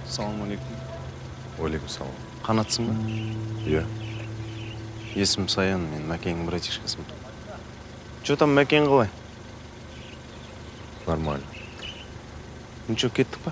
Ассалаумалейкум. Уалейкум салам. Қанатсың ба? Иә. Есім Саян, мен Мәкеңнің братишкасымын. Че там Мәкең қалай? Нормально. Ну че, кеттік па?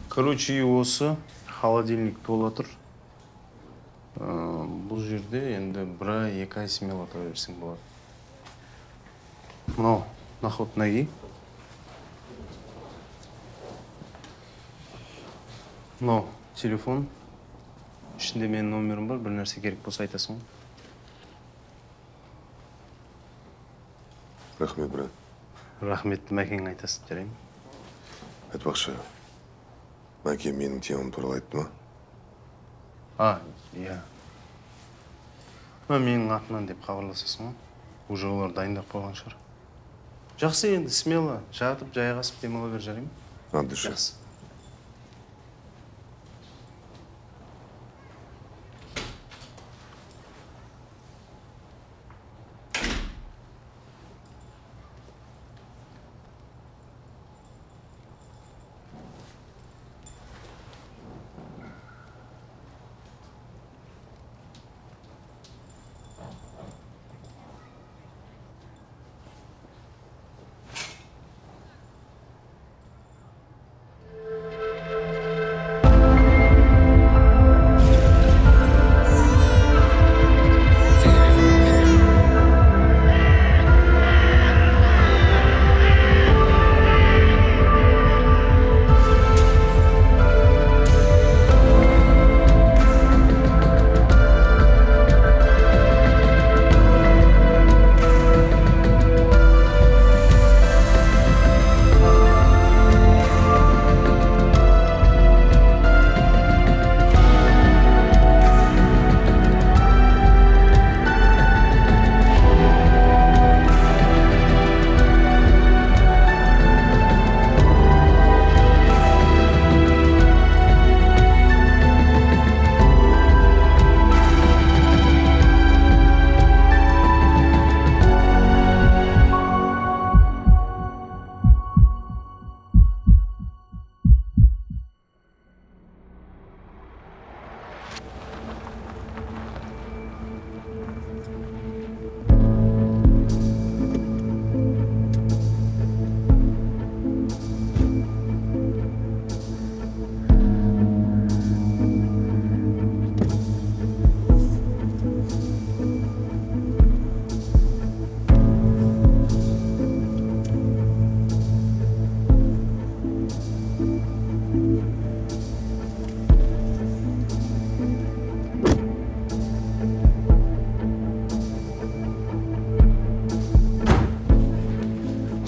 Короче, осы холодильник тола тұр. Бұл жерде енді бір ай, 2 ай смело тұра берсең болады. Мынау, наход ноги. Мынау, телефон. Ішінде менің номерім бар, бір нәрсе керек болса айтасың ғой. Рахмет, брат. Рахметті Мәкеңе айтасың, жарай ма? Айтпақшы, Мәке менің темам туралы айтты А, ма? иә. Менің атынан деп хабарласасың ғой. Уже олар дайындап қойған шығар. Жақсы, енді смело жатып, жайғасып демала бер, жарай ма? От души. Жақсы.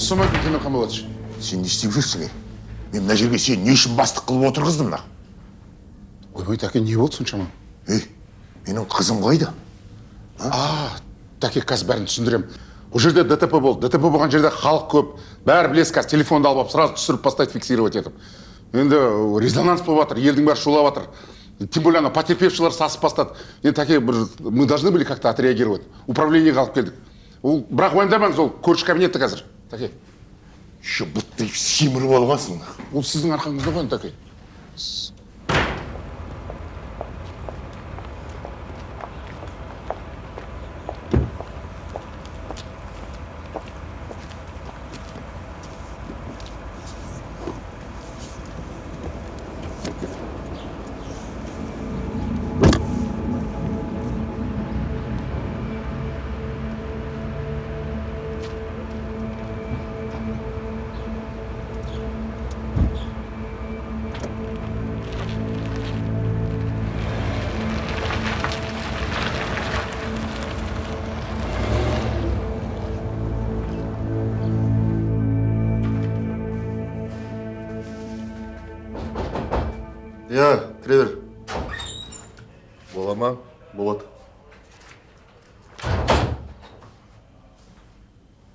Ассалаумағалейкум, Темір Қамболатович. Сен не істеп жүрсің, мен мына жерге сен не үшін бастық қылып отырғыздым мына? Ойбай, Тәке, не болды соншама? Менің қызым қайда? Тәке, қазір бәрін түсіндірем. Ол жерде ДТП болды. ДТП болған жерде халық көп. Бәрі білесіз, қазір телефонды алып, сразу түсіріп поставить, фиксировать етіп. Енді резонанс болып жатыр, елдің бәрі шулап жатыр. Тем более, потерпевшілер сасып бастады. Енді, Тәке, мы должны были как-то отреагировать. Управлениеге алып келдік. Ол бірақ уайымдамаңыз, ол көрші кабинетте қазір. Тәке. Еще будто семіріп алғансың. Ол сіздің арқаңызда ғой, Тәке.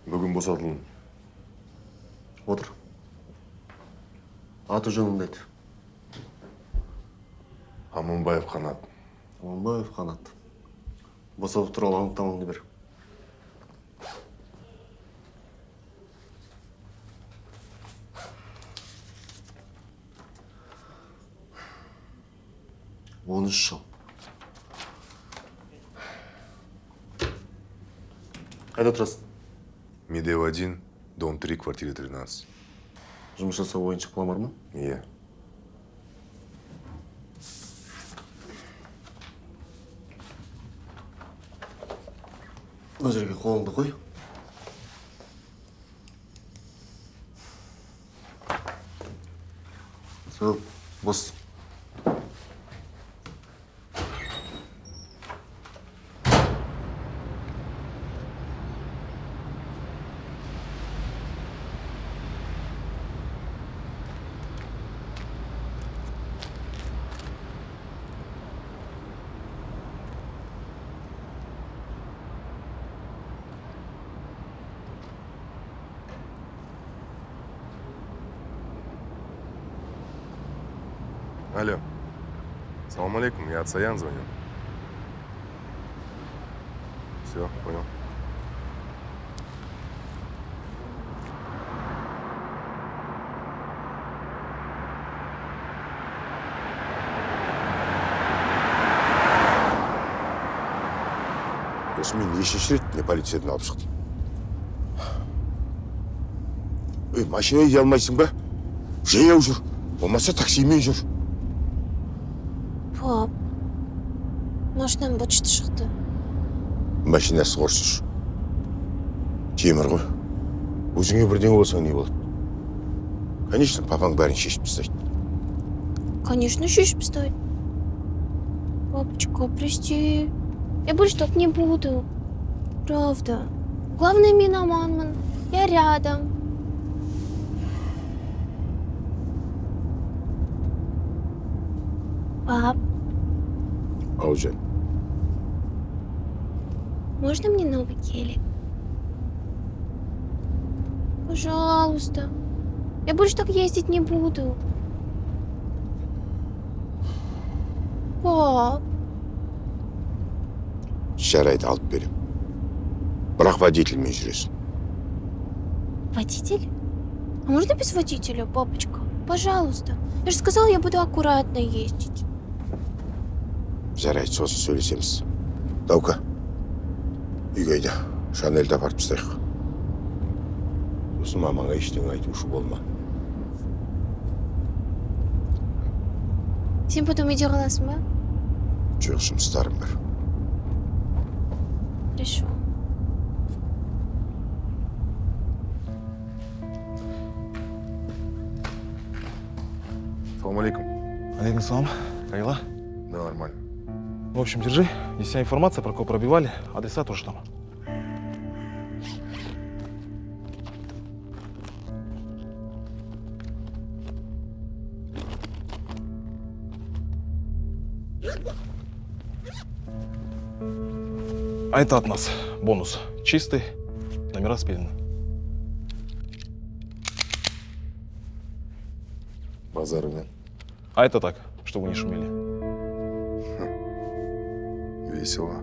Бүгін босатылдым. Отыр. Аты жөніңді айт. Аманбаев Қанат. Аманбаев Қанат. Босату туралы анықтамаңды бер. Он жыл. Қайда тұрасың? Медеу 1, дом 3, квартира 13. Жұмыс жасау ойыншық план бар ма? Иә. Мына жерге қолыңды қой. Сол, бос. Алло. Салам алейкум, я от Саян звоню. Все, понял. Осы мен нешінші рет не полициядан алып шықтым. Машина иде алмайсың ба? Жаяу жүр. Болмаса таксимен жүр. Пап, машинам бычыты шықты. Машинасы құрсыз. Темір ғой. Өзіңе бірдеңе болса не болады? Конечно, папаң бәрін шешіп тастайды. Конечно, шишь стоит. Папочка, прости. Я больше так не буду. Правда. Главное, мен аманмын. Я рядом. Пап, Аужан, можно мне новый гелик? Пожалуйста. Я больше так ездить не буду. Пап. жарайды алып берем. Бірақ водительмен жүресің. Водитель? А можно без водителя, папочка? Пожалуйста. Я же сказала, я буду аккуратно ездить. Жарайды, сосын сөйлесеміз. Даука, үйге айда. Шанельді апарып тастайық. Сосын мамаңа ештеңе айтушы болма. Сен потом үйде қаласың ба? Жоқ, жұмыстарым бар. Хорошо. Салам алейкум. Алейкум салам. Как дела? Да, нормально. В общем, держи. Здесь вся информация, про кого пробивали. Адреса тоже там. А это от нас. Бонус. Чистый. Номера спилены. Базарымен. А это так, чтобы вы не шумели. Весело.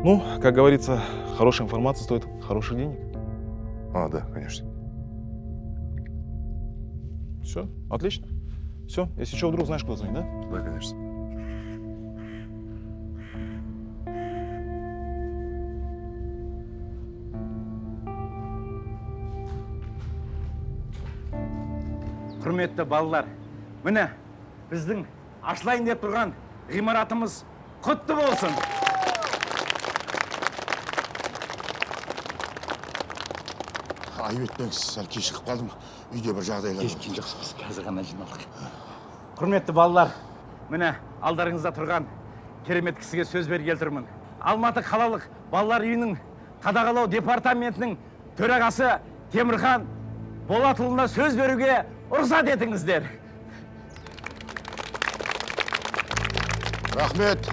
Ну, как говорится, хорошая информация стоит хороших денег. А, да, конечно. Все, отлично. Все, если что, вдруг знаешь, куда звонить, да? Да, конечно. Құрметті балалар, міне біздің ашылайын деп тұрған ғимаратымыз құтты болсын. Айбет, мен сәл кешігіп қалдым. Үйде бір жағдайлар. Кешкен жоқсыз, қазір ғана жиналдық. Құрметті балалар, міне алдарыңызда тұрған керемет кісіге сөз бергелі тұрмын. Алматы қалалық балалар үйінің қадағалау департаментінің төрағасы Темірхан Болатұлына сөз беруге рұқсат етіңіздер. Рахмет.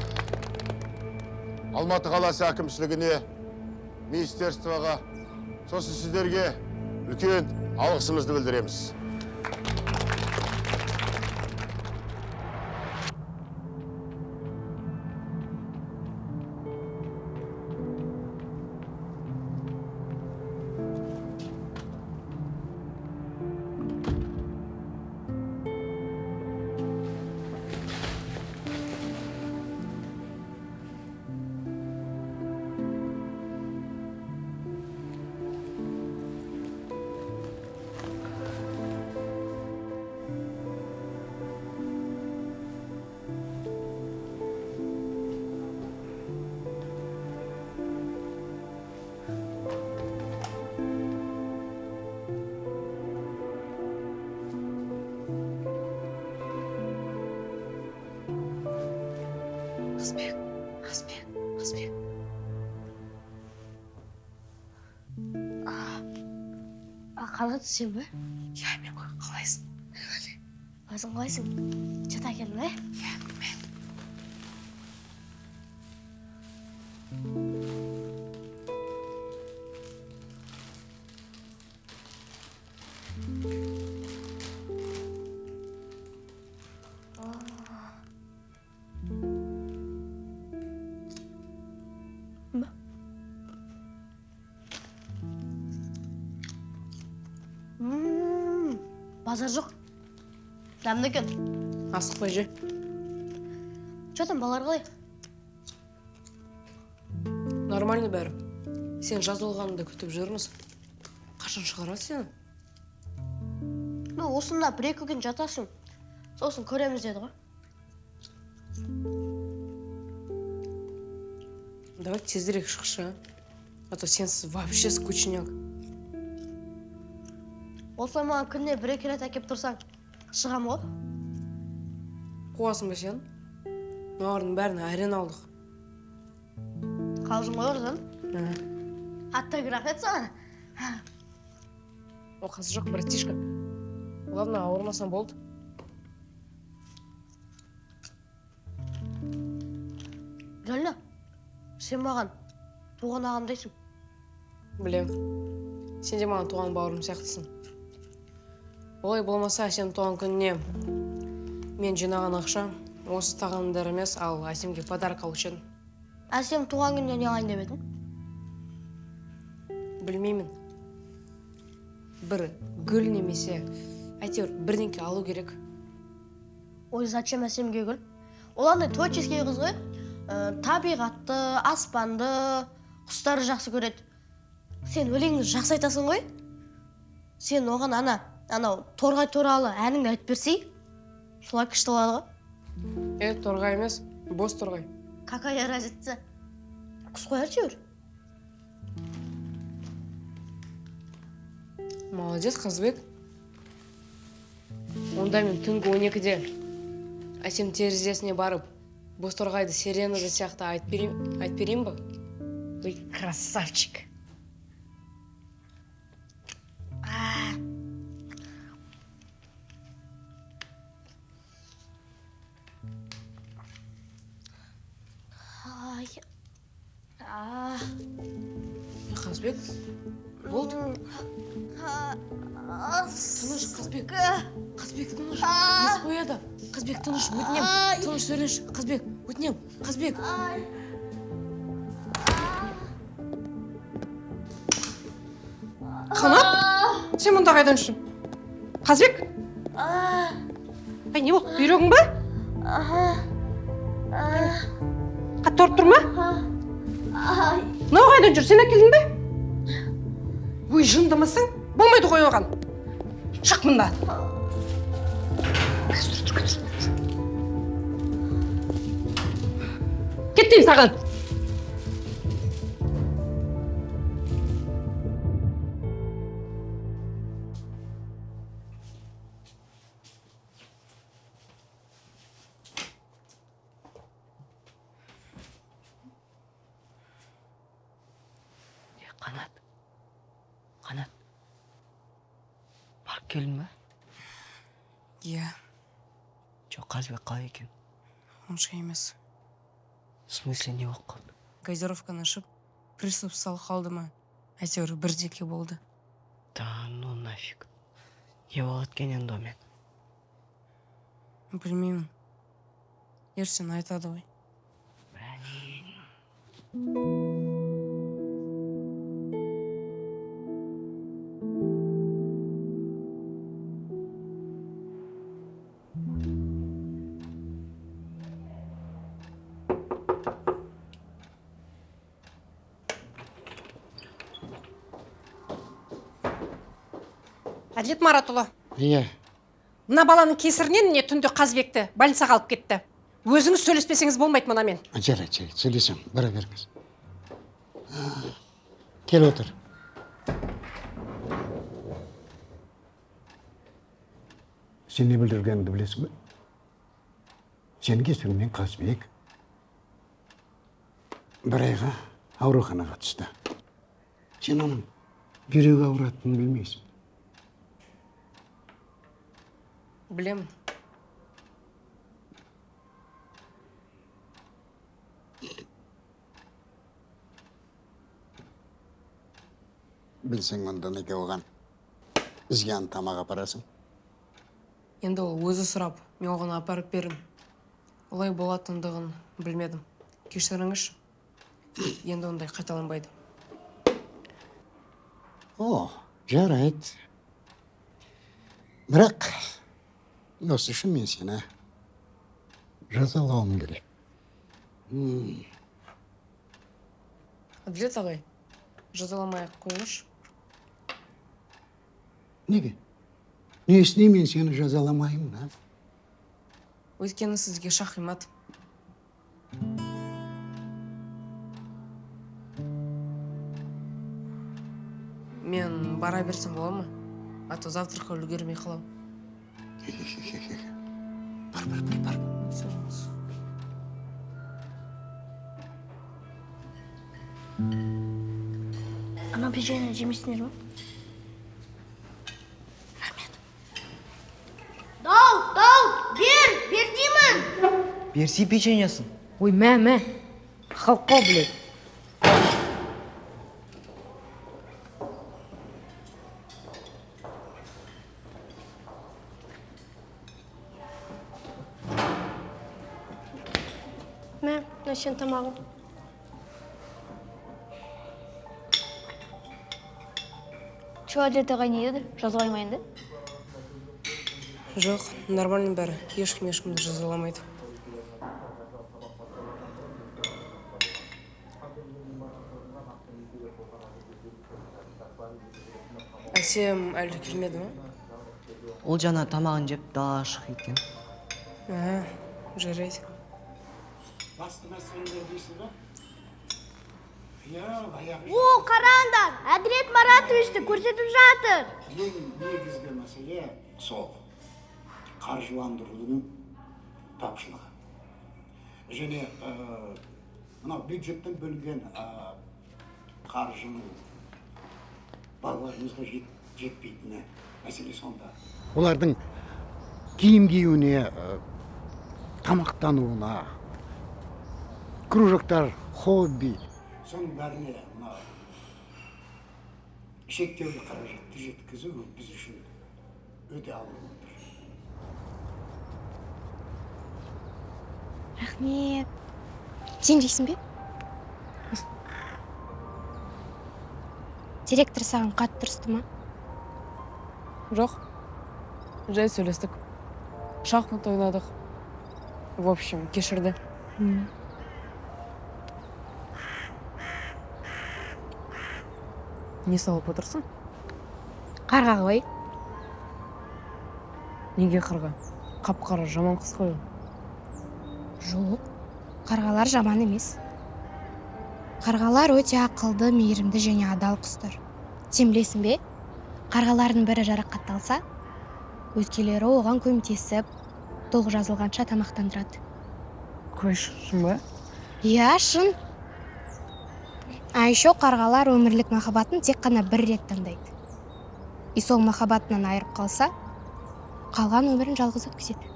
Алматы қаласы әкімшілігіне, министерствоға, сосын сіздерге үлкен алғысымызды білдіреміз. Қазбек. Қанат сен бе? Иә, мен ғой, қалайсың? Өзің қалайсың? Жата келдің бе? Иә, мен. Базар жоқ. Дәмді екен. Асықпай же. Жотын балалар қалай? Нормально бәрі. Сен жаз болғаныңды күтіп жүрміз. Қашан шығарады сені? Осында бір-екі күн жатасың. Сосын көреміз деді ғой. Давай тезірек шықшы. А то сенсіз вообще скучняк. Осылай маған күнде бір-екі рет әкеп тұрсаң, шығам ғой. Қуасың ба сен? Мағырдың бәрін әрең алдық. Қалжың ғой ордан. Атты рахмет саған. Оқасы жоқ, братишка. Главное, ауырмасаң болды. Реально, сен маған туған ағам дейсің. Білем. Сен де маған туған бауырым сияқтысың. Олай болмаса, сен туған күніне мен жинаған ақша осы тағамдар емес, ал Әсемге подарок алушы едім. Әсем туған күніне не алайын деп едің? Білмеймін. Бір гүл немесе әйтеуір бірдеңке алу керек. Ой, зачем Әсемге гүл? Ол андай творческий қыз ғой. Табиғатты, аспанды, құстарды жақсы көреді. Сен өлеңді жақсы айтасың ғой? Сен оған анау торғай туралы әніңді айтып берсей, солай күшті болады ғой. Торғай емес, бос торғай. Какая разница? Құс қояр жүр. Молодец, Қазбек. Онда мен түнгі 12-де Әсем терезесіне барып, бос торғайды сиренада сияқты айтып берейін ба? Ой, красавчик. Қазбек, болды? Тыныш, Қазбек. Қазбек, тыныш. Ес қояды. Қазбек, тыныш, өтінем. Тыныш сөйлеш. Қазбек, өтінем. Қазбек. Қанат? Сен мұнда қайдан жүрсің? Қазбек? Ай, не болды? Бүйрегің ба? Қатты ұрып тұр ма? Мынау қайдан жүр? Сен әкелдің бе? Ой, жындымысың? Болмайды ғой оған. Шық мұнда. Кет деймін саған. Қанат. Барып келдің ба? Иә. Жоқ, Қазбек қалай екен? Онша емес. В смысле, не болып қалды? Газировканы ашып, приступ сал қалды ма? әйтеуір бірдеке болды. Да ну нафиг. Не болады екен енді мен. Білмеймін. Ертең айтады ғой. Әділет Маратұлы, Иә. мына баланың кесірінен не түнде Қазбекті больницаға алып кетті. Өзіңіз сөйлеспесеңіз болмайды мұнамен. Жарайды, сөйлесем, бара беріңіз. Кел отыр. Сен не білдіргеніңді білесің бе? Сенің кесіріңнен Қазбек бір айға ауруханаға түсті. Сен оның бүйрегі ауыратынын білмейсің. Білемін. Білсең онда неге оған бізге тамақ апарасың? Енді ол өзі сұрап, мен оған апарып бердім. Олай болатындығын білмедім. Кешіріңізші. Енді ондай қайталанбайды. О, жарайды. Бірақ осы үшін мен сені жазалауым керек. Әділет ағай, жазаламай-ақ қойыңызшы. Неге? Несіне мен сені жазаламаймын, а? Өйткені сізге шахимат. Мен бара берсем бола ма? А то завтраққа үлгермей қалам. Бар. Ана печенье жемейсіңдер ма? Дауд, бер деймін. Берси печеньясын. Ой, мә. Халқо білет. Мә, сен тамағың. Чо әділет ағай не деді? Жазалаймайын да? Жоқ, нормальный бәрі. Ешкімді жазаламайды. Әсем әлі келмеді ма? Ол жана тамағын жеп далаға шығып кеткен. Жарайды. Басты мәселелер дейсің ба? О, қараңдар, Әділет Маратовичті көрсетіп жатыр. Ең негізгі мәселе сол. Қаржыландырудың тапшылығы. Және мына бюджеттен бөлінген қаржының балаларымызға жетпейтіні мәселе сонда. Олардың киім киюіне, тамақтануына, кружоктар, хобби. Соның бәріне мына шектеулі қаражатты жеткізу біз үшін өте ауыр болды. Рахмет. Сен жейсің бе? Директор саған қатты ұрысты ма? Жоқ. Жай сөйлестік. Шахмат ойнадық. В общем, кешірді. Не салып отырсың? Қарға ғой. Неге қарға? Қап-қара жаман қыз ғой. Жоқ, қарғалар жаман емес. Қарғалар өте ақылды, мейірімді және адал құстар. Сен білесің бе? Қарғалардың бірі жарақатталса, өзгелері оған көмектесіп, толық жазылғанша тамақтандырады. Қойшы, шын ба? Иә, шын. А еще қарғалар өмірлік махаббатын тек қана бір рет таңдайды. И сол махаббатынан айырып қалса, қалған өмірін жалғыз өткізеді.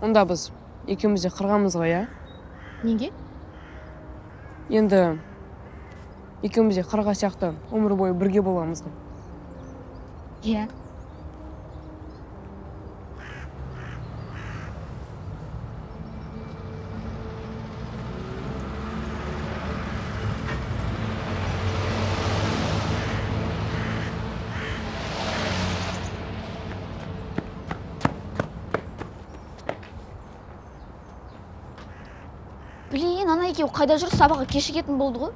Онда біз екеуміз де қырғамыз ғой, а? Неге? Енді Екеуміз де қырға сияқты өмір бойы бірге боламыз ғой. Иә. Блин, ана екеуі қайда жүр, сабаққа кешігетін болды ғой.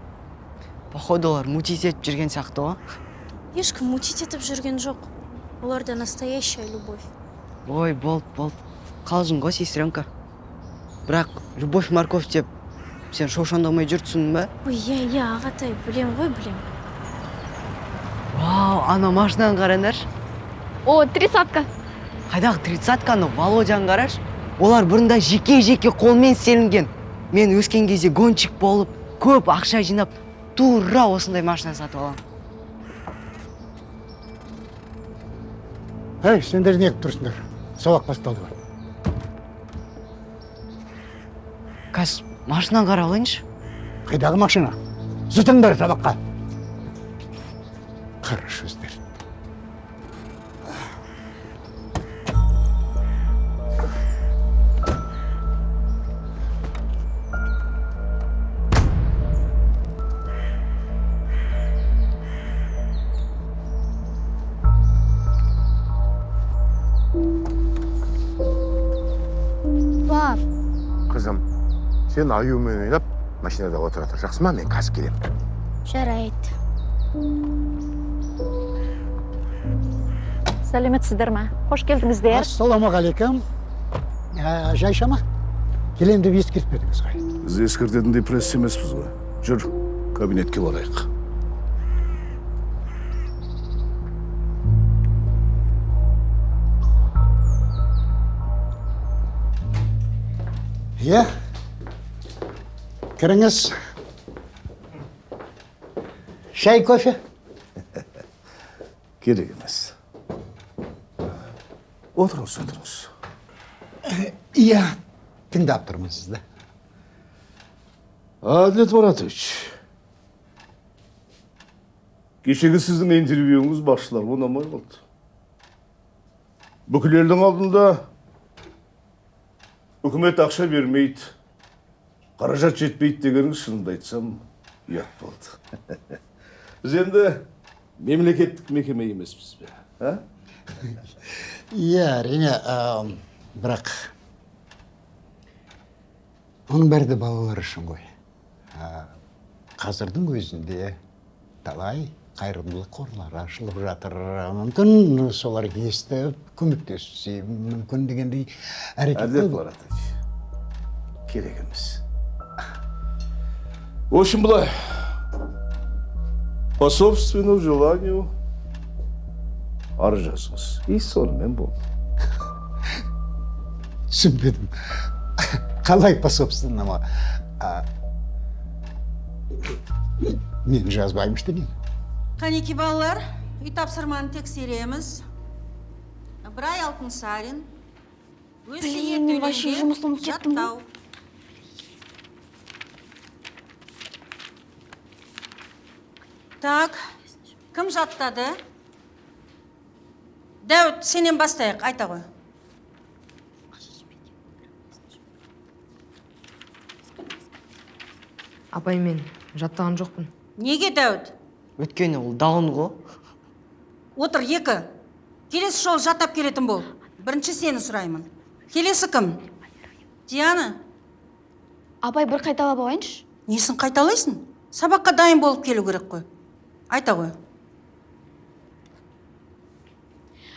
Походу олар мутить етіп жүрген сияқты ғой. Ешкім мутить етіп жүрген жоқ. Оларда настоящая любовь. Ой, болт. Қалжың ғой, сестренка. Бірақ любовь морковь деп сен шошаңдамай жүрсің бе? Ой, иә, ағатай, білем ғой, білем. Вау, ана машинаны қараңдаршы. О, 30-ка. Қайдағы 30-каны Володяны қарашы. Олар бұрында жеке қолмен істелінген. Мен өскен кезде гонщик болып, көп ақша жинап, тура осындай машина сатып аламын. Ей, сендер не тұрсыңдар? Сабақ басталды ғой. Кәс, машинаны қарап алайыншы. Қайдағы машина? Зытыңдар сабаққа. Қараш өздер. Бап, Қызым, сен аюмен ойнап, машинада отыра тұр. Жақсы ма? Мен қазір келемін. жарайды. Сәлеметсіздер ме? Қош келдіңіздер. Ассалаумағалейкум. Жайшама, келем деп ескертпедіңіз ғой. Біз ескертетіндей пресс емеспіз ғой. Жүр, кабинетке барайық. Иә, кіріңіз. Шай, кофе? Керек емес. Отырыңыз. Иә, тыңдап тұрмын сізді. Әділет Маратович, кешегі сіздің интервьюіңіз басшыларға ұнамай қалды. Бүкіл елдің алдында үкімет ақша бермейді, қаражат жетпейді дегеніңіз шынымды айтсам, ұят болды. Біз енді мемлекеттік мекеме емеспіз бе? Иә, әрине, бірақ оның бәрі де балалар үшін ғой. Қазірдің өзінде талай қайырымдылық қорлары ашылып жатыр. Мүмкін солар естіп, көмектессе мүмкін дегендей әрекет. Әділет Маратович, керек емес. В общем, былай, по собственному желанию арыз жазыңыз. И сонымен болды. Түсінбедім. Қалай по собственному? Мен жазбаймын деймін. Қанеки балалар, үй тапсырманы тексереміз. Ыбырай Алтынсарин. Блин, мен вообще жұмысты ұмытып кеттім ғой. Так, кім жаттады? Дәуіт, сенен бастайық, айта ғой. Апай, мен жаттаған жоқпын. Неге Дәуіт? Өткені ол дауын ғой. Отыр, екі. Келесі жол жаттап келетін бол. Бірінші сені сұраймын. Келесі кім? Диана? Апай, бір қайталап алайыншы. Несін қайталайсың? Сабаққа дайын болып келу керек қой. Айта ғой.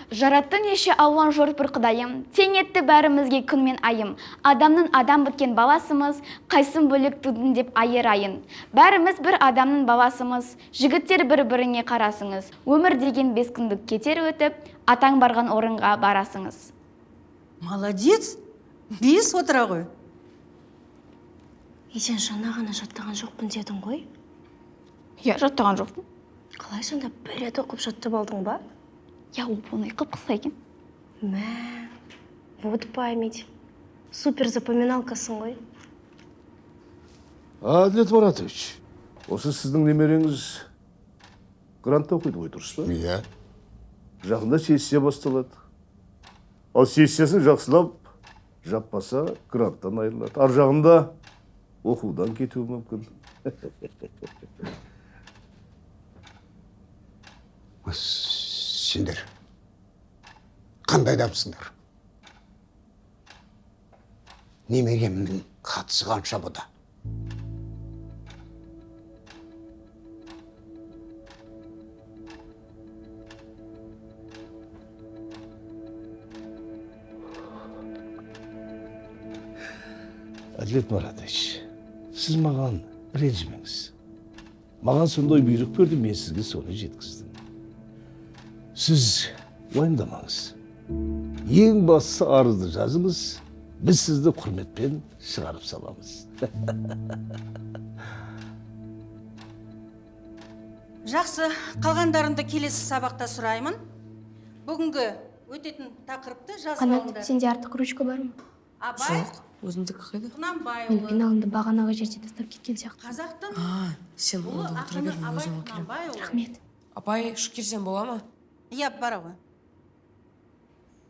Жаратты неше алуан жорт бір құдайым, тең етті бәрімізге күн мен айым. Адамның адам біткен баласымыз, қайсын бөлек тудың деп айырайын. Бәріміз бір адамның баласымыз, жігіттер бір-біріңе қарасыңыз. Өмір деген 5 күндік кетер өтіп, атаң барған орынға барасыңыз. Молодец, 5 отыра ғой. Сен жаңа ғана жаттаған жоқпын дедің ғой? Я жаттаған жоқпын. Қалай сонда бір рет оқып жаттап алдың ба? Я оңай қып-қыса екен. Мә, вот память. Супер запоминалкасың ғой. Әділет Маратович, Осы сіздің немереңіз грантта оқиды ғой, дұрыс па? Иә. Жақында сессия басталады. Ал сессиясын жақсылап жаппаса, гранттан айырылады. Ар жағында оқудан кетуі мүмкін. Сендер қандай адамсыңдар? Немеремнің қатысы қанша бұда? Әділет Маратович, сіз маған ренжімеңіз. Маған сондай бұйрық берді, мен сізге соны жеткіздім. Сіз уайымдамаңыз. Ең бастысы арызды жазыңыз, біз сізді құрметпен шығарып саламыз. Жақсы, қалғандарында келесі сабақта сұраймын. Бүгінгі өтетін тақырыпты жазып Қанат, алыңдар. сенде артық ручка бар ма? Абай, Жоқ, өзімдікі қайда? Мен Құнанбайұлы. пеналымды бағанағы жерде тастап кеткен сияқты. Қазақтың Сен ұлы онда отыра ақыны бер, мен Абай өзім келемін. Құнанбайұлы. Рахмет. Апай, ішіп келсем бола ма? Иә, бар ғой.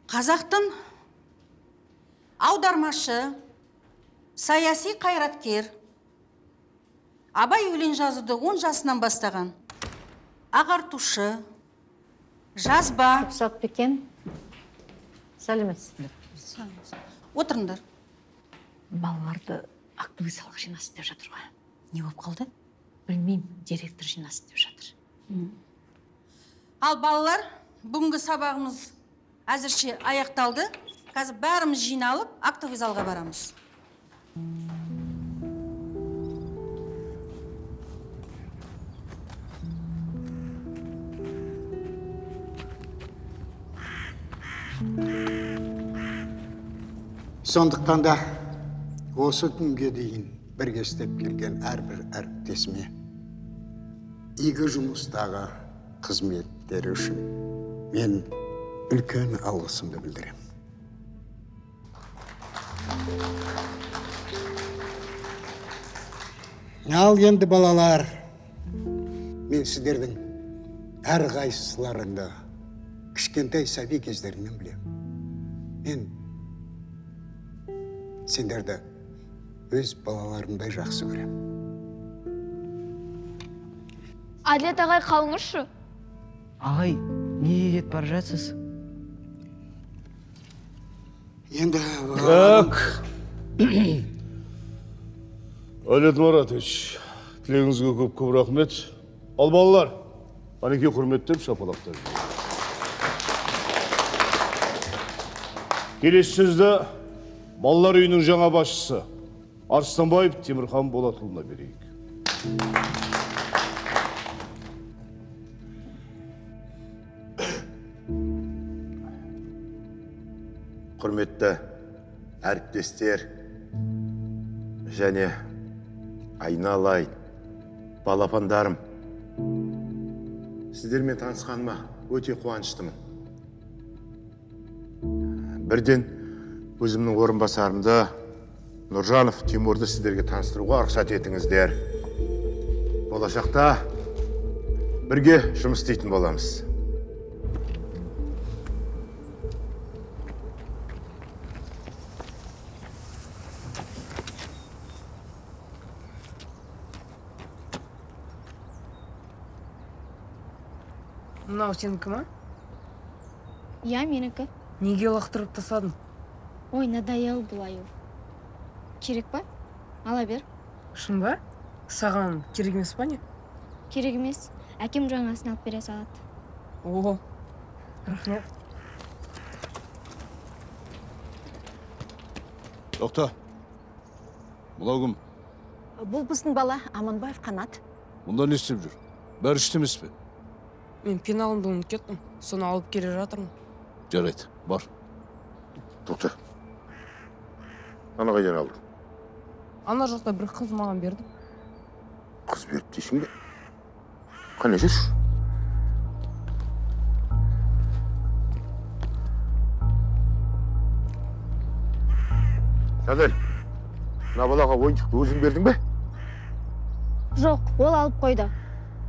Қазақтың аудармашы, саяси қайраткер, Абай өлең жазуды 10 жасынан бастаған, ағартушы, жазба. Рұқсат бекен, сәлеметсіздер. Отырыңдар. Балаларды актовый залға жинасын деп жатыр ғой. Не болып қалды? Білмеймін, директор жинасын деп жатыр. Ал балалар, бүгінгі сабағымыз әзірше аяқталды. Қазір бәріміз жиналып, актовый залға барамыз. Сондықтан да осы күнге дейін бірге істеп келген әрбір әріптесіме игі жұмыстағы қызметтері үшін мен үлкен алғысымды білдіремін. Ал енді балалар, мен сіздердің әрқайсыларыңды кішкентай сәби кездерінен білемін. Мен сендерді өз балаларымдай жақсы көремін. Әділет ағай, қалыңызшы. Ағай, неге кетіп бара жатсыз? Енді Так. Әділет Маратович, тілегіңізге көп рахмет. Ал балалар, Анеке құрметтеп шапалақтар. Келесі сөзді балалар үйінің жаңа басшысы Арыстанбаев Темірхан Болатұлына берейік. Құрметті әріптестер және айналайын балапандарым, сіздермен танысқаныма өте қуаныштымын. Бірден өзімнің орынбасарымды Нұржанов Тимурды сіздерге таныстыруға рұқсат етіңіздер. Болашақта бірге жұмыс істейтін боламыз. Мынау сенікі ма? Иә, менікі. Неге лақтырып тасадың? Ой, надоел былай. Керек па? Ала бер. Шын ба? Саған керек емес па не? Керек емес. Әкем жаңасын алып бере салады. О, рахмет. Тоқта. Бұлау кім? Бұл біздің бала Аманбаев Қанат. Мұнда не істеп жүр? Бәрі іштемес пе? Мен пеналымды ұмытып кеттім. Соны алып келе жатырмын. Жарайды, бар. Тоқта. Ана қайдан алдың? Ана жақта бір қыз маған берді. Қыз берді дейсің бе? Қане жүр? Сәдел, мына балаға ойыншықты өзің бердің бе? Жоқ, ол алып қойды.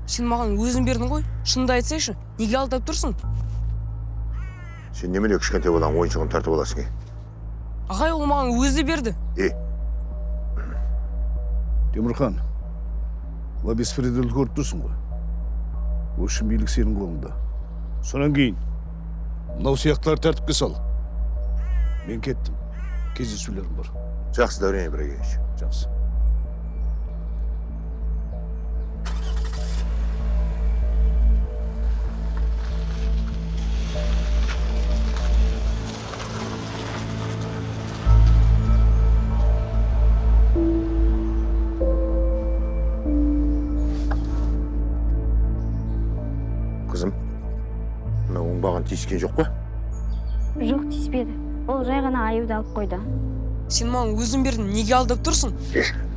Сен маған өзің бердің ғой. Шынымды айтсайшы, неге алдап тұрсың? Сен немене кішкентай балаң ойыншығын тартып аласың? Ағай, ол маған өзі берді. Темірхан, мына беспределді көріп тұрсың ғой. Осы билік сенің қолыңда. Сонан кейін, мынау сияқтыларды тәртіпке сал. Мен кеттім. Кездесулерім бар. Жақсы, Дәурен Ибрагимович. Жақсы. Қызым, мына оңбаған тиіскен жоқ па? Жоқ, тиіспеді. Ол жай ғана аюды алып қойды. Сен маған өзің бердің, неге алдап тұрсың?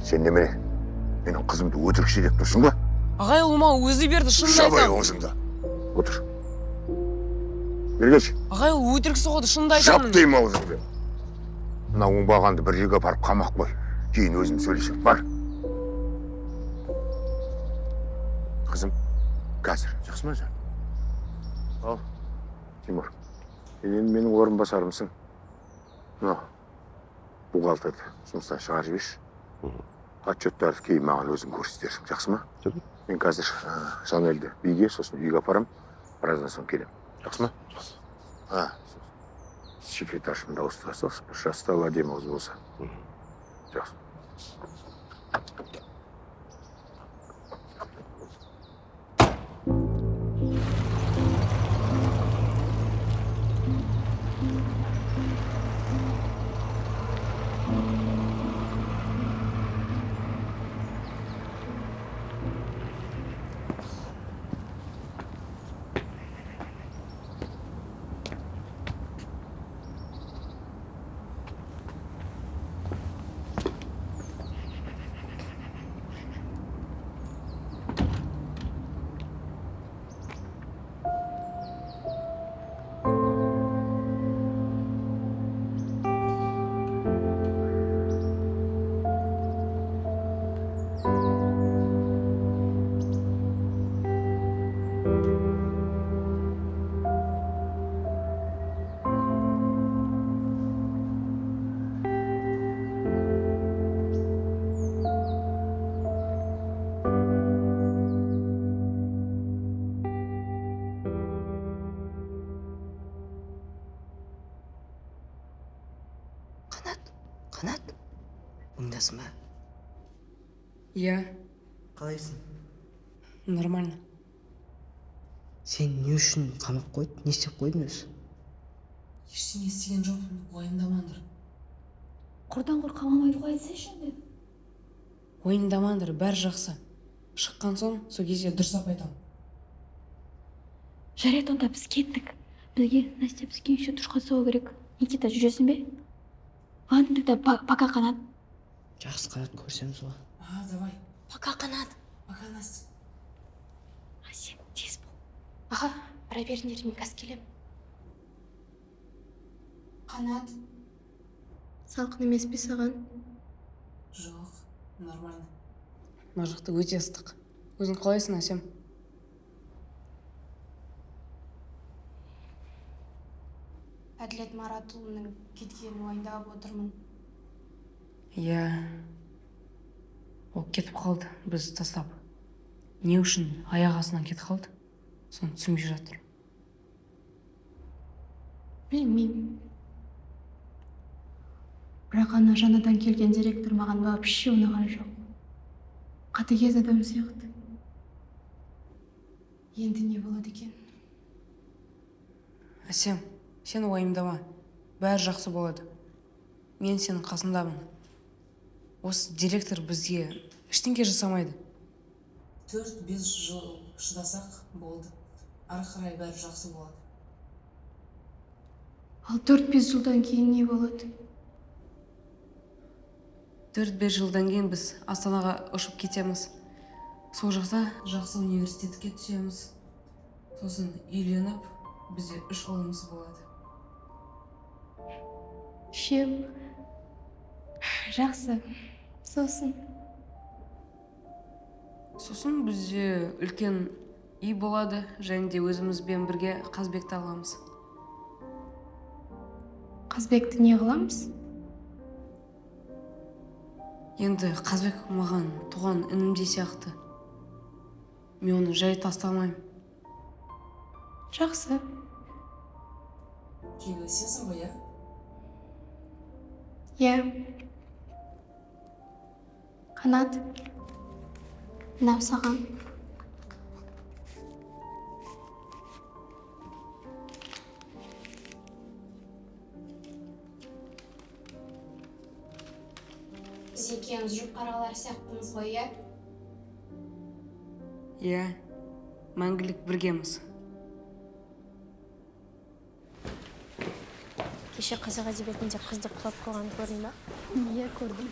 Сен немене? Менің қызымды өтірікші деп тұрсың ба? Ағай, ол маған өзі берді, шынымды Жабай айтамын. аузыңды. Отыр. Бергеш. Ағай, ол өтірік соғады, шынымды айтамын. Жап деймін аузыңды. Мына оңбағанды бір жерге апарып қамақ қой. Кейін өзім сөйлесем, бар. Қызым, қазір, жақсы ма жан? Ал, Тимур, енді менің орынбасарымсың. Мына, бухгалтерді жұмыстан шығарып жіберші. Отчеттарды кейін маған өзің көрсетерсің, жақсы ма? Мен қазір Жанелді биге, сосын үйге апарам, біраздан соң келем. Жақсы ма? Жақсы. Секретаршымды ауыстыра салшы, бір жастау әдемі қыз болса. Жақсы. Қанат, оңдасың ба? Иә. Қалайсың? Нормально. Сен не үшін қамап қойды? Не істеп қойдың өзі? Ештеңе істеген жоқпын, уайымдамаңдар. Құрдан құр қаламайды ғой айтсайшы енді. Уайымдамаңдар, бәрі жақсы. Шыққан соң, сол кезде дұрыстап айтамын. Жарайды, онда біз кеттік. Бізге Настя бізге еще душқа салу керек. Никита, жүресің бе? Ладно, тогда пока, Қанат. Жақсы, Қанат, көрсеміз ғой. Давай. Пока, Қанат. Пока, Настя. Сен тез бол. Аға, ара беріңдер, мен қазір келем. Қанат. Салқын емес пе саған? Жоқ, нормально. Мына жақта өте ыстық. Өзің қалайсың, Әсем? Әділет Маратұлының кеткенін уайымдап отырмын. Иә. Ол кетіп қалды, біз тастап. Не үшін аяқ астынан кетіп қалды? Соны түсінбей жатыр. Білмеймін. Бірақ ана жаңадан келген директор маған вообще ұнаған жоқ. Қатыгез адам сияқты. Енді не болады екен? Әсем, сен уайымдама. Бәрі жақсы болады. Мен сенің қасындамын. Осы директор бізге ештеңе жасамайды. 4-5 жыл шыдасақ болды. Ары қарай бәрі жақсы болады. Ал 4-5 жылдан кейін не болады? 4-5 жылдан кейін біз Астанаға ұшып кетеміз. Сол жақта жақсы университетке түсеміз. Сосын үйленіп, бізде 3 ұлымыз болады. Шем. Жақсы. Сосын. Сосын бізде үлкен үй болады, және де өзімізбен бірге Қазбекті аламыз. Қазбекті не қыламыз? Енді Қазбек маған туған інімдей сияқты. Мен оны жай тастамаймын. Жақсы. Келісесің ғой, Қанат, мынау саған. Біз екеуміз жұп қаралар сияқтымыз ғой, мәңгілік біргеміз. Кеше қазақ әдебиетінде қызды құлап қойған көрдің ба? Көрдім.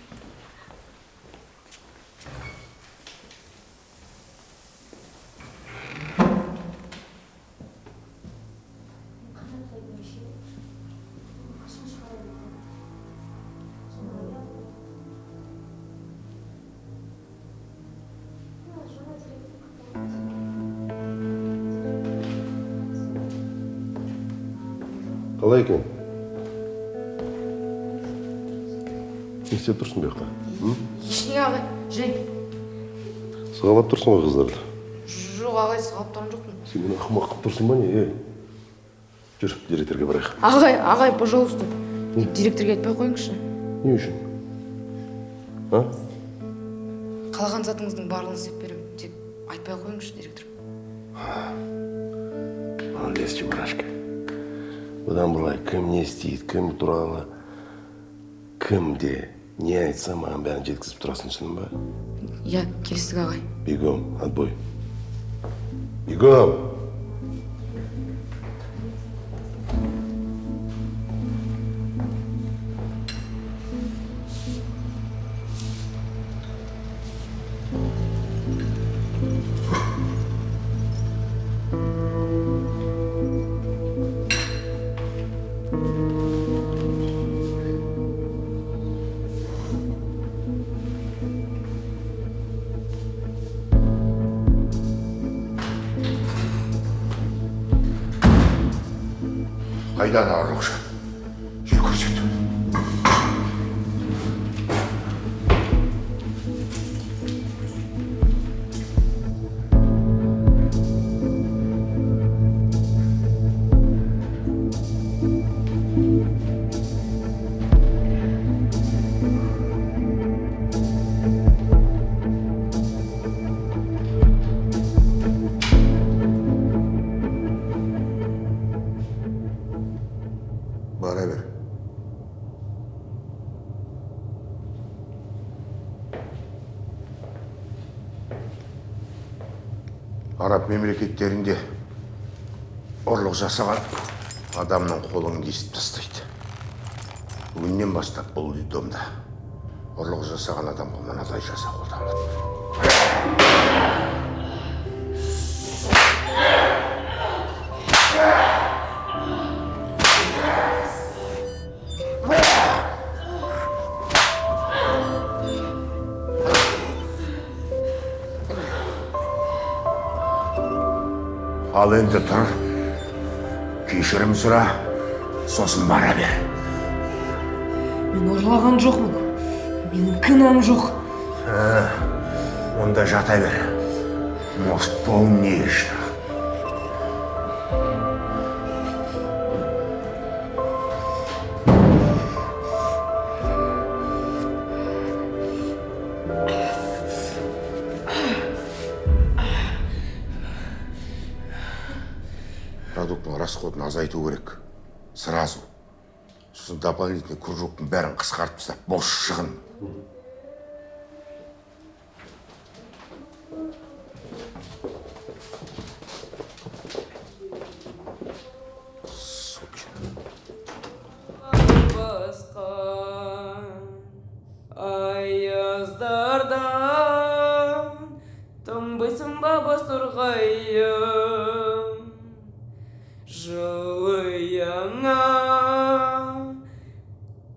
Қалай екен? Не істеп тұрсың бұяқта? Ештеңе ағай, жай. Сығалап тұрсың ғой қыздарды? Жоқ ағай, сығалап тұрған жоқпын. Сен мені ақымақ қылып тұрсың ба не? Жүр, директорға барайық. Ағай, пожалуйста. Директорға айтпай қойыңызшы. Не үшін? А? Қалаған затыңыздың барлығын істеп беремін. Тек айтпай қойыңызшы директор. Молодец, чебурашка. Бұдан былай кім не істейді, кім туралы, кімде не айтса маған бәрін жеткізіп тұрасың, түсіндің ба? Келістік ағай. Бегом, отбой. Бегом! Қайдан арылықшы? Жер көрсет. Бара бер. Араб мемлекеттерінде ұрлық жасаған адамның қолын кесіп тастайды. Бүгіннен бастап бұл детдомда ұрлық жасаған адамға мынадай жаза қолданылады. Ал енді тұр, кешірім сұра, сосын бара бер. Мен ұрлаған жоқпын. Менің кінәм жоқ. Онда жата бер. Может, поумнеешь. Продуктың расходын азайту керек. Сразу. Сосын дополнительный кружоктың бәрін қысқартып тастап, бос шығын. Аяздардан тынбайсың ба бозторғайым, жылы яңа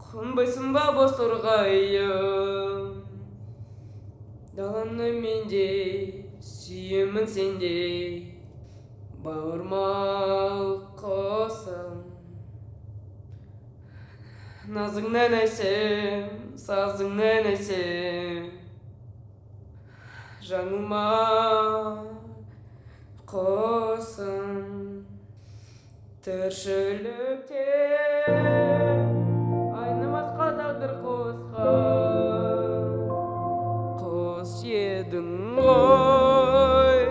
қонбайсың ба бозторғайым, даланы менде Сүйемін сендей бауырмал қосым. Назыңнан әсем, сазыңнан әсем, жаныма қосым. Тіршілікте айнымасқа тағдыр қосқан, қос едің ғой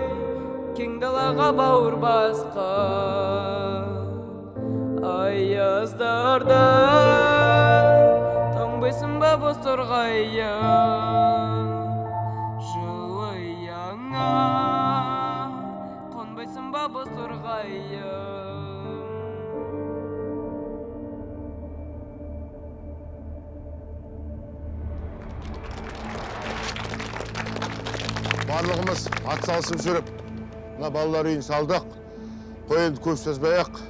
кең далаға бауыр басқан. Аяздарда тоңбайсың ба боз торғайың, жылы яңа қонбайсың ба боз торғайың. Барлығымыз ат салысып жүріп, мына балалар үйін салдық. Қойынды көп созбай-ақ,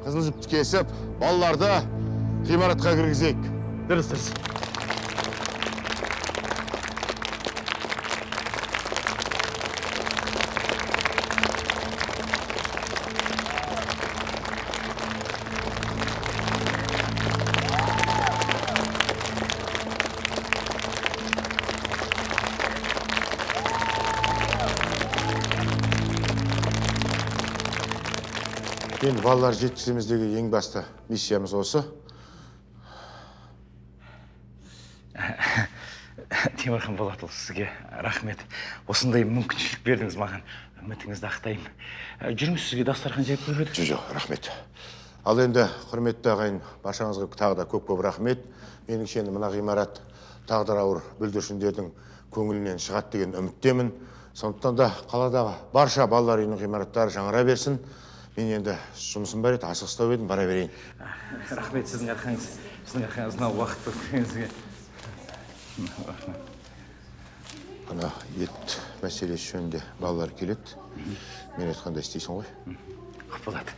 қызыл жіпті кесіп, балаларды ғимаратқа кіргізейік. Дұрыс. Енді балалар жеткіземіздегі ең басты миссиямыз осы. Темірхан Болатұлы, сізге рахмет. Осындай мүмкіншілік бердіңіз маған. Үмітіңізді ақтаймын. Жүріңіз, сізге дастархан жайып қойып еді. Жоқ, рахмет. Ал енді, құрметті ағайын, баршаңызға тағы да көп рахмет. Меніңше мына ғимарат тағдыр ауыр бүлдіршіндердің көңілінен шығады деген үміттемін. Сондықтан да қаладағы барша балалар үйінің ғимараттары жаңара берсін. Мен енді жұмысым бар еді, асығыстау едім, бара берейін. Рахмет, сіздің арқаңыз. Сіздің арқаңыз мынау уақытты көргеніңізге. Ана ет мәселесі жөнінде балалар келеді. Мен айтқанда істейсің ғой. Болады.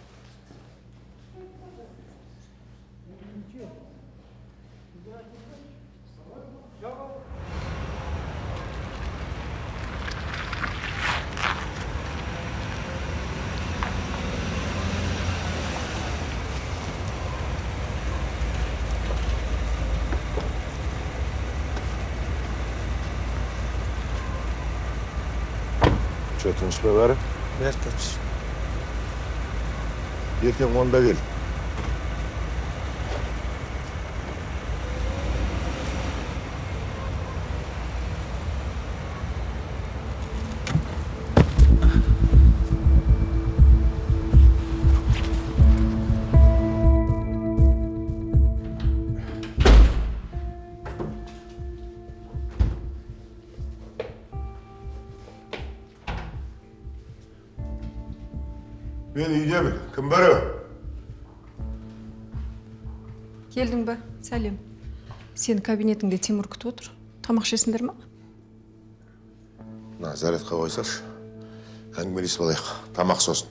Тыныш па бәрі? Бәрі тыныш. Ертең онда кел. Мен үйдемін. Кім бар? Келдің ба? Сәлем. Сен кабинетіңде Тимур күтіп отыр. Тамақ ішесіңдер ма? На, зарядқа қойсашы. Әңгімелесіп алайық. Тамақ сосын.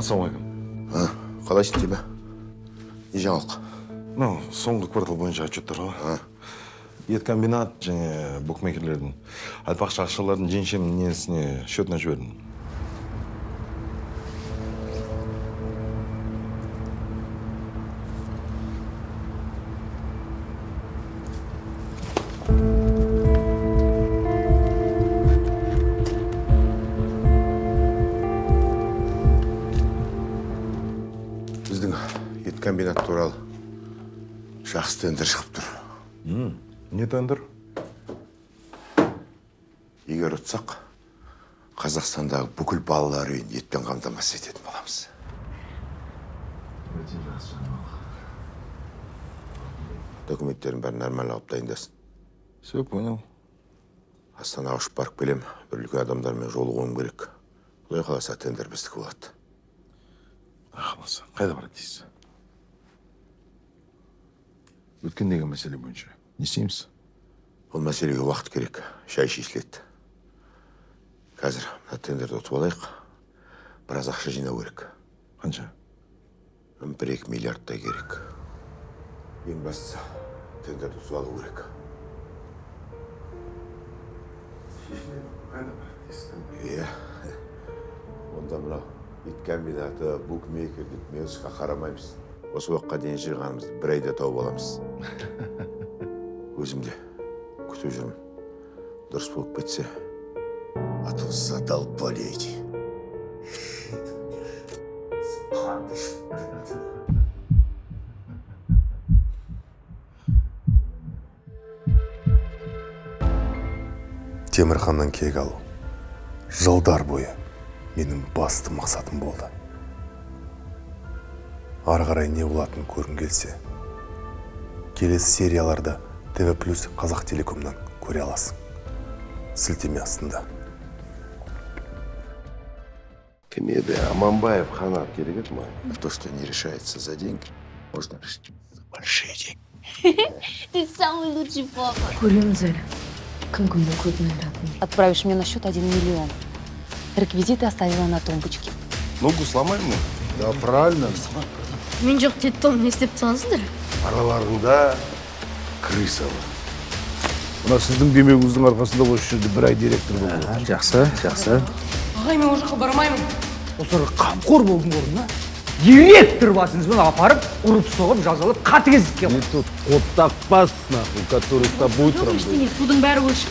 Ассалаумағалейкум. Қалайсың, Тима? Не жаңалық? Мынау соңғы квартал бойынша отчеттар ғой. Ет комбинат және букмекерлердің айтпақшы ақшалардың жеңшемнің несіне счетына жібердім. Комбинат туралы жақсы тендер шығып тұр. Не тендер? Егер ұтсақ, Қазақстандағы бүкіл балалар үйін етпен қамтамасыз ететін боламыз. Документтерін бәрін нормально алып дайындасын. Все, понял. Астанаға ұшып барып келем, бір үлкен адамдармен жолығуым керек. Құдай қаласа тендер біздікі болады. Қаласа, қайда барады дейсіз? Өткендегі мәселе бойынша не істейміз? Ол мәселеге уақыт керек, шай шешіледі. Қазір мына тендерді ұтып алайық, біраз ақша жинау керек. Қанша? 1-2 миллиардтай керек. Ең бастысы тендерді ұтып алу керек. Иә. Онда мынау ит комбинаты, букмекер деп мелшіға қарамаймыз. Осы уақытқа дейін жиғанымызды 1 айда тауып аламыз. Өзім де күтіп жүрмін. Дұрыс болып кетсе, а то задолбали эти. Темірханнан кек алу. Жылдар бойы менің басты мақсатым болды. Ары қарай не болатынын көргің келсе, келесі серияларда ТВ+ Қазақ Телекомнан көре аласың. Сілтеме астында. Комедия Аманбаев Ханат керек еді ма? То, что не решается за деньги, можно решить за большие деньги. Ты самый лучший папа. Көреміз әлі. Кім кімді көтін айыратынын. Отправишь мне на счет 1 миллион. Реквизиты оставила на тумбочке. Ногу сломаем мы? Да, правильно. Мен жоқ теттім, не істеп тұрсаңыздар? Араларында крыса бар. Мына сіздің демегіңіздің арқасында осы жерде 1 ай директор болды. Жақсы, жақсы. Ағай, мен ол жаққа бармаймын. Осылар қамқор болдың орнына директор басыңызбен апарып, ұрып-соғып, жазалап, қатыгездікке. И тут вот так пас, нахуй, который с тобой Жоқ, ештеңе, судың бәрі өлшіп.